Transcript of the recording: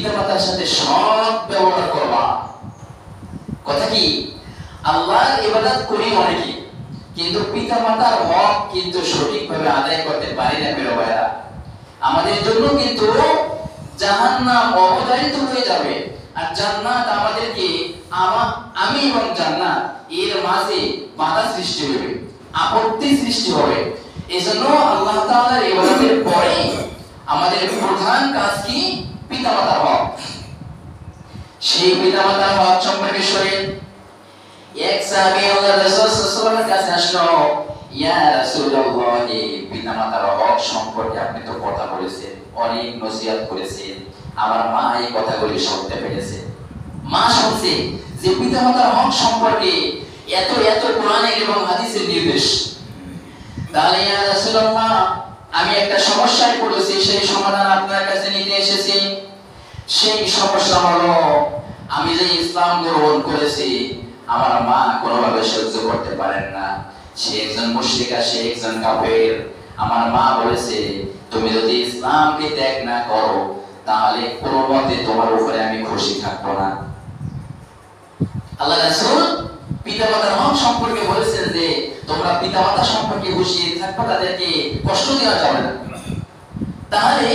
পিতামাতার সাথে সৎ ব্যবহার করবা। কথা কি, আল্লাহর ইবাদত করি অনেকে, কিন্তু পিতামাতার হক কিন্তু সঠিকভাবে আদায় করতে পারি না। প্রিয় ভাইরা, আমাদের জন্য কিন্তু জাহান্নাম অবধারিত হয়ে যাবে, আর জান্নাত আমাদেরকে আমি এবং জান্নাত এর মাঝে বাধা সৃষ্টি হবে, আপত্তি সৃষ্টি হবে। এজন্য আল্লাহ তাআলার ইবাদতের পরে আমাদের প্রধান কাজ কি? পিতামাতার হক। সেই পিতামাতার হক সম্পর্কে শুনেন। এক সাহাবী আল্লাহর রাসূল সাল্লাল্লাহু আলাইহি ওয়াসাল্লামের কাছে আসলো, ইয়া রাসূলুল্লাহ, পিতামাতার হক সম্পর্কে আপনি তো কথা বলেছেন, অনেক নসিহত করেছেন, আমার মা এই কথাগুলি শুনতে পেরেছে। মা শুনছে যে পিতামাতার হক সম্পর্কে এত এত কোরআনের এবং হাদিসের নির্দেশ। তাহলে ইয়া রাসূলুল্লাহ, আমি একটা সমস্যায় পড়েছি, সেই সমাধান আপনার কাছে নিতে এসেছি। সেই সমস্যা হলো, আমি যে ইসলাম গ্রহণ করেছি, আমার মা কোনোভাবে সহ্য করতে পারেন না। সে একজন মুশরিকা, সে একজন কাফের। আমার মা বলেছে, তুমি যদি ইসলামকে ত্যাগ না করো, তাহলে কোনো মতে তোমার উপরে আমি খুশি থাকবো না। আল্লাহ রাসূল পিতামাতার হক সম্পর্কে বলেছেন যে তোমরা পিতামাতা সম্পর্কে খুশি থাকবে, তাদেরকে কষ্ট দেওয়া যাবে না। তাহলে